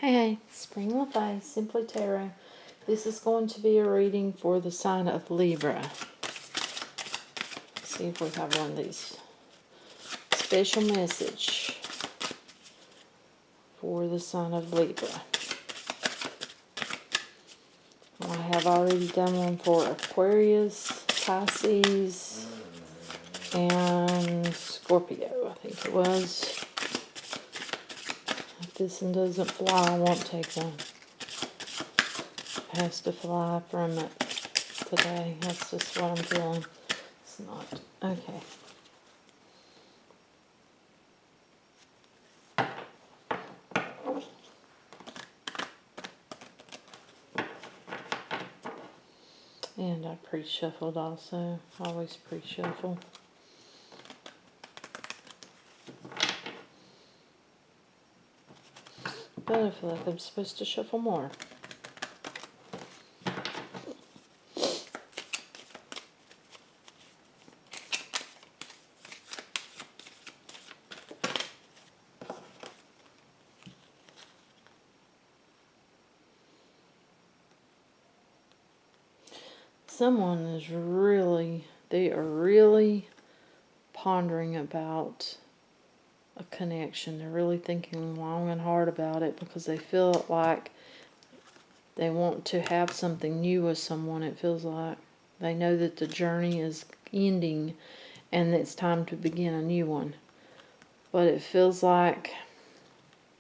Hey, Spring LaFay, Simply Tarot. This is going to be a reading for the sign of Libra. Let's see if we have one of these. Special message for the sign of Libra. I have already done one for Aquarius, Pisces, and Scorpio, I think it was. If this one doesn't fly, I won't take one. It has to fly from it today. That's just what I'm feeling. It's not. Okay. And I pre-shuffled also. Always pre-shuffle. But I feel like I'm supposed to shuffle more. Someone is they are really pondering about a connection. They're really thinking long and hard about it because they feel like they want to have something new with someone. It feels like they know that the journey is ending and it's time to begin a new one. But it feels like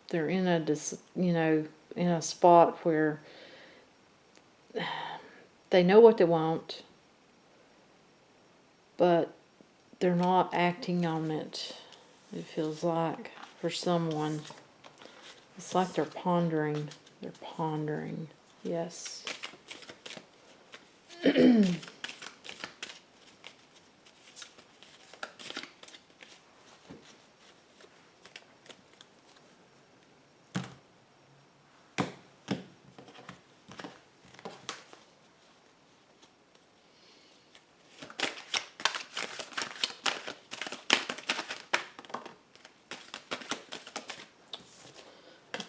they're in a spot where they know what they want, but they're not acting on it. It feels like for someone, it's like they're pondering. They're pondering. Yes.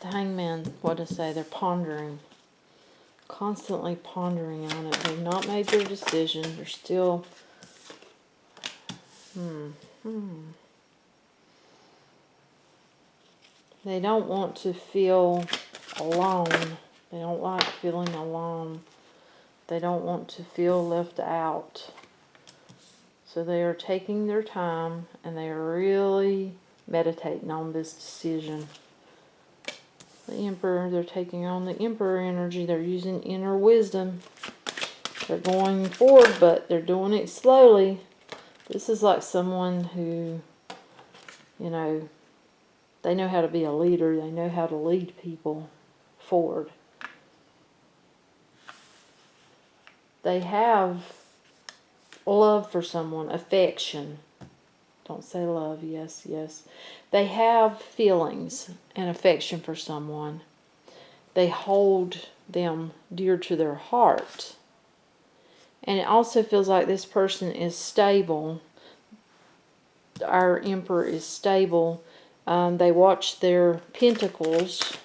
The Hangman, what to say? They're pondering. Constantly pondering on it. They've not made their decision. They're still... They don't want to feel alone. They don't like feeling alone. They don't want to feel left out. So they are taking their time and they are really meditating on this decision. The Emperor, they're taking on the Emperor energy. They're using inner wisdom. They're going forward, but they're doing it slowly. This is like someone who, they know how to be a leader. They know how to lead people forward. They have love for someone, affection. Don't say love, yes, yes. They have feelings and affection for someone. They hold them dear to their heart. And it also feels like this person is stable. Our Emperor is stable. They watch their pentacles.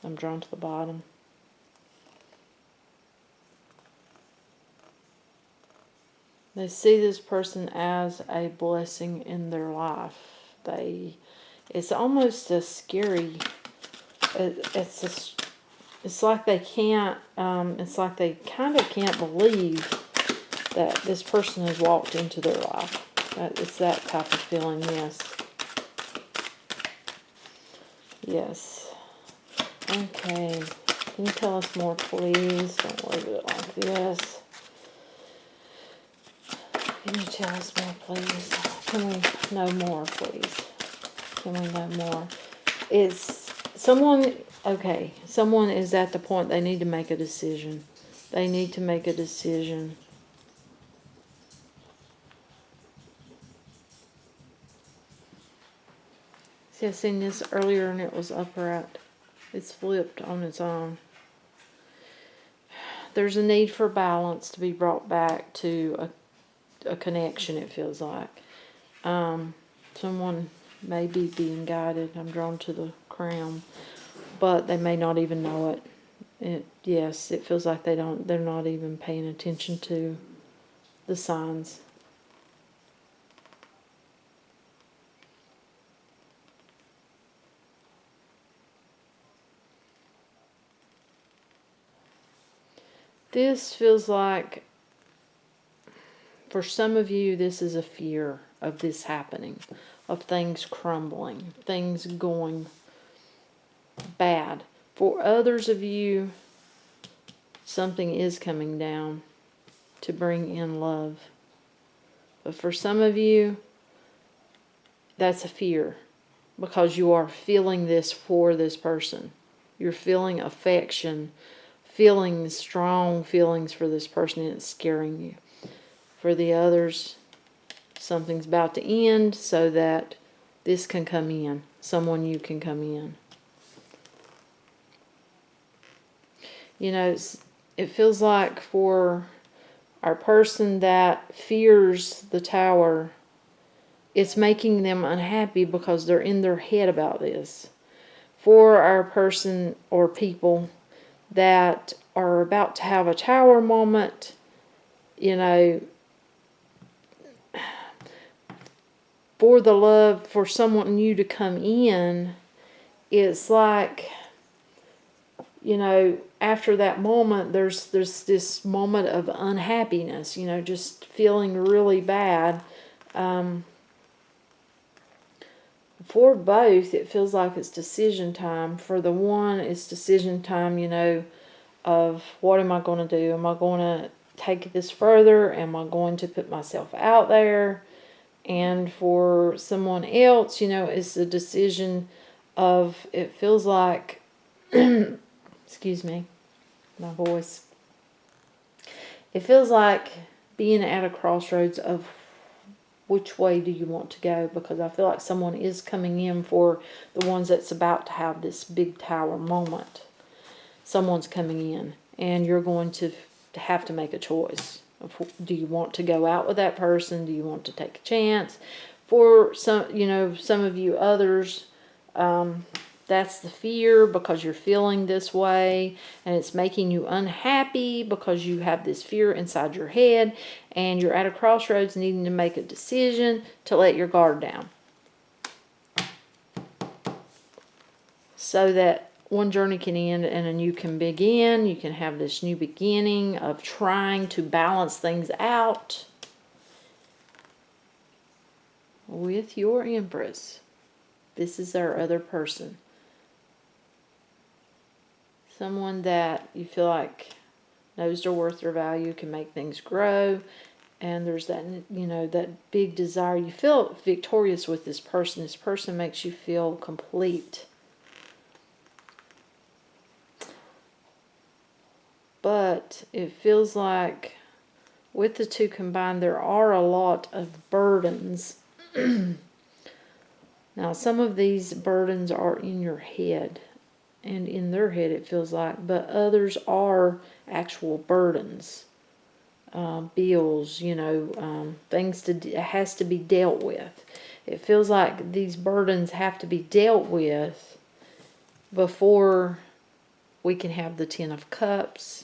I'm drawn to the bottom. They see this person as a blessing in their life. It's almost a scary. It's like they can't. It's like they kind of can't believe that this person has walked into their life. It's that type of feeling. Yes. Yes. Okay. Can you tell us more, please? Don't leave it like this. Can you tell us more, please? Can we know more, please? Can we know more? Is someone, okay, someone is at the point they need to make a decision. They need to make a decision. See, I seen this earlier and it was upright. It's flipped on its own. There's a need for balance to be brought back to a connection, it feels like. Someone Maybe being guided. I'm drawn to the crown. But they may not even know it. Yes, it feels like they're not even paying attention to the signs. This feels like, for some of you, this is a fear of this happening, of things crumbling, things going bad. For others of you, something is coming down to bring in love. But for some of you, that's a fear, because you are feeling this for this person. You're feeling affection, feeling strong feelings for this person, and it's scaring you. For the others, something's about to end so that this can come in. Someone you can come in. You know, it feels like for our person that fears the tower, it's making them unhappy because they're in their head about this. For our person or people that are about to have a tower moment, you know, for the love for someone new to come in, it's like, you know, after that moment, there's this moment of unhappiness, you know, just feeling really bad. For both, it feels like it's decision time. For the one, it's decision time, you know, of what am I going to do? Am I going to take this further? Am I going to put myself out there? And for someone else, you know, it's a decision of, it feels like, excuse me, my voice. It feels like being at a crossroads of which way do you want to go, because I feel like someone is coming in for the ones that's about to have this big tower moment. Someone's coming in, and you're going to have to make a choice. Do you want to go out with that person? Do you want to take a chance? For some, you know, some of you others, that's the fear because you're feeling this way, and it's making you unhappy because you have this fear inside your head, and you're at a crossroads needing to make a decision to let your guard down, so that one journey can end and a new can begin. You can have this new beginning of trying to balance things out with your Empress. This is our other person. Someone that you feel like knows their worth, their value, can make things grow. And there's that, you know, that big desire. You feel victorious with this person. This person makes you feel complete. But it feels like with the two combined, there are a lot of burdens. Now, some of these burdens are in your head, and in their head it feels like, but others are actual burdens. Bills, you know, things has to be dealt with. It feels like these burdens have to be dealt with before we can have the Ten of Cups.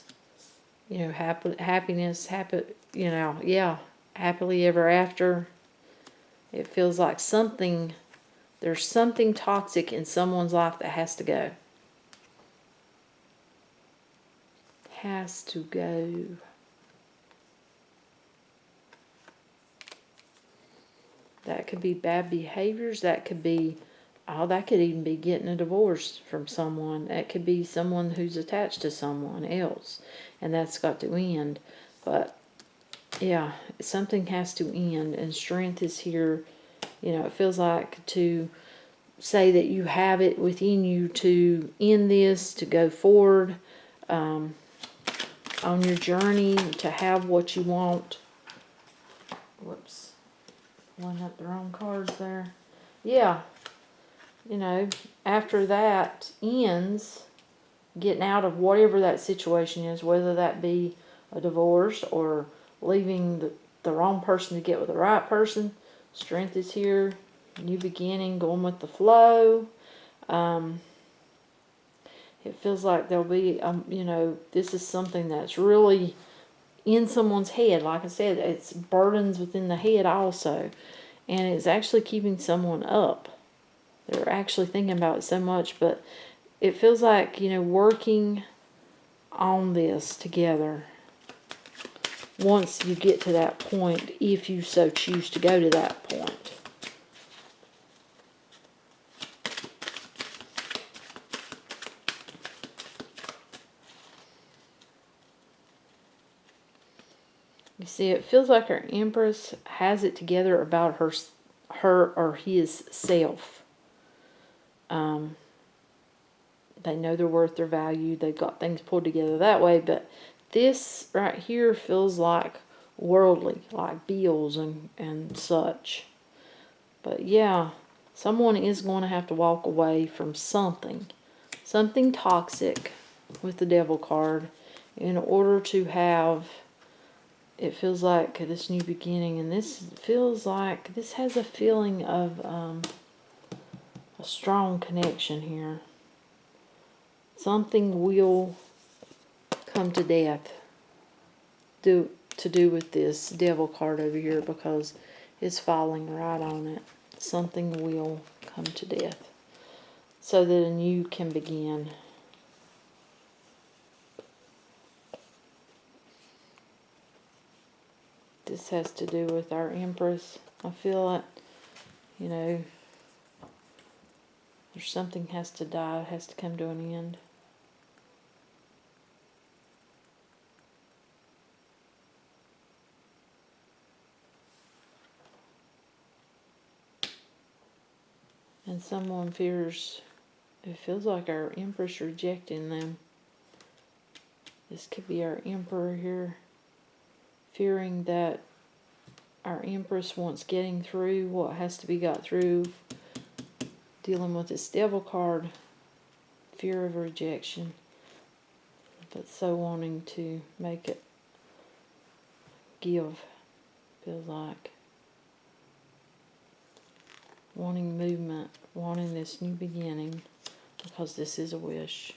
You know, happiness, you know, yeah, happily ever after. It feels like there's something toxic in someone's life that has to go. Has to go. That could be bad behaviors. That could be, that could even be getting a divorce from someone. That could be someone who's attached to someone else. And that's got to end. But, yeah, something has to end. And strength is here. You know, it feels like to say that you have it within you to end this, to go forward on your journey, to have what you want. Whoops. One up the wrong cards there. Yeah. You know, after that ends, getting out of whatever that situation is, whether that be a divorce or leaving the wrong person to get with the right person, strength is here. New beginning, going with the flow. It feels like there'll be, this is something that's really in someone's head. Like I said, it's burdens within the head also. And it's actually keeping someone up. They're actually thinking about it so much, but it feels like, working on this together. Once you get to that point, if you so choose to go to that point. You see, it feels like our Empress has it together about her or his self. They know their worth, their value. They've got things pulled together that way. But this right here feels like worldly, like bills and such. But yeah, someone is going to have to walk away from something toxic with the Devil card in order to have, it feels like, this new beginning. And this feels like, this has a feeling of a strong connection here. Something will come to death to do with this Devil card over here, because it's falling right on it. Something will come to death so that a new can begin. This has to do with our Empress. I feel it, there's something has to die, it has to come to an end. And someone fears, it feels like our Empress rejecting them. This could be our Emperor here, fearing that our Empress wants getting through what has to be got through, dealing with this Devil card, fear of rejection, but so wanting to make it give, feels like. Wanting movement, wanting this new beginning, because this is a wish.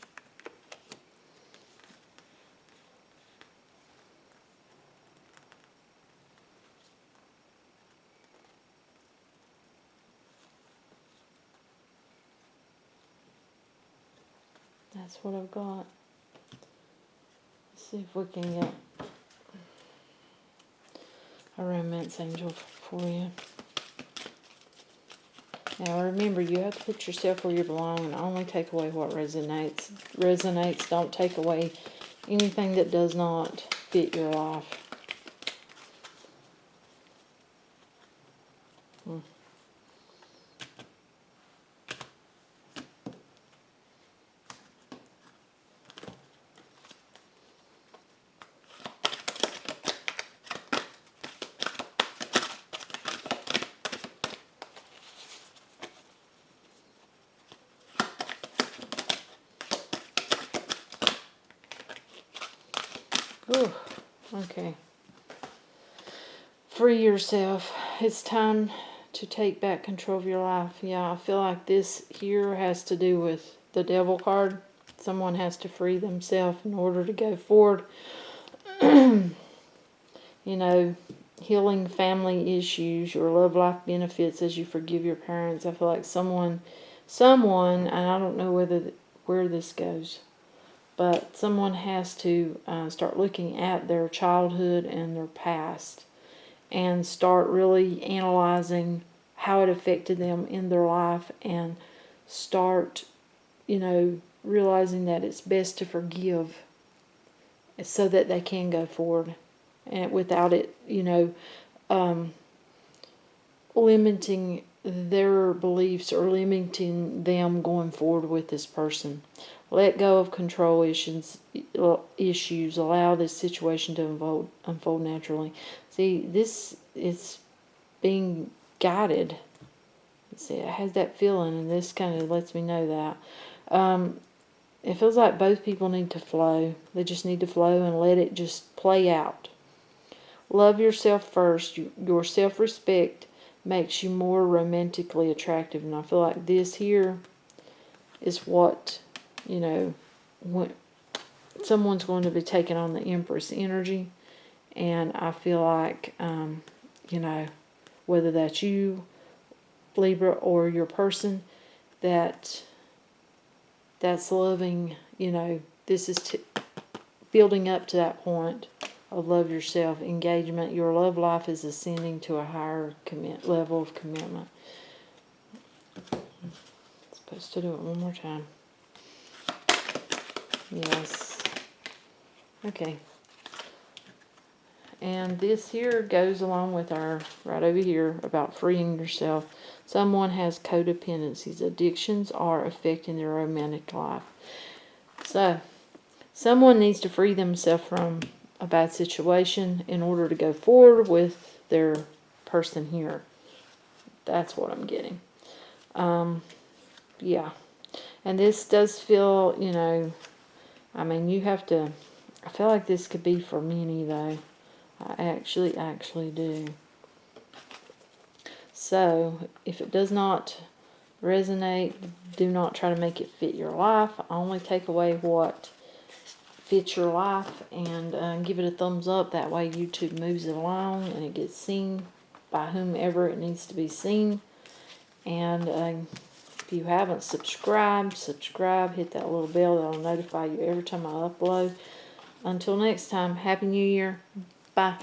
That's what I've got. Let's see if we can get a romance angel for you. Now remember, you have to put yourself where you belong and only take away what resonates. Don't take away anything that does not fit your life. Ooh, okay. Free yourself. It's time to take back control of your life. Yeah, I feel like this here has to do with the Devil card. Someone has to free themselves in order to go forward. Healing family issues, your love life benefits as you forgive your parents. I feel like someone, and I don't know where this goes, but someone has to start looking at their childhood and their past and start really analyzing how it affected them in their life, and start, realizing that it's best to forgive so that they can go forward, and without it, limiting their beliefs or limiting them going forward with this person. Let go of control issues. Allow this situation to unfold naturally. See, this is being guided. See, it has that feeling, and this kind of lets me know that. It feels like both people need to flow. They just need to flow and let it just play out. Love yourself first. Your self-respect makes you more romantically attractive. And I feel like this here is what, you know, when someone's going to be taking on the Empress energy. And I feel like, you know, whether that's you, Libra, or your person that's loving, you know, this is building up to that point of love yourself, engagement. Your love life is ascending to a higher level of commitment. Supposed to do it one more time. Yes. Okay. And this here goes along with our, right over here, about freeing yourself. Someone has codependencies. Addictions are affecting their romantic life. So, someone needs to free themselves from a bad situation in order to go forward with their person here. That's what I'm getting. Yeah. And this does feel, you know, I mean, you have to, I feel like this could be for many, though. I actually do. So, if it does not resonate, do not try to make it fit your life. Only take away what fits your life and give it a thumbs up. That way YouTube moves it along and it gets seen by whomever it needs to be seen. And if you haven't subscribed, hit that little bell. That'll notify you every time I upload. Until next time, Happy New Year. Bye.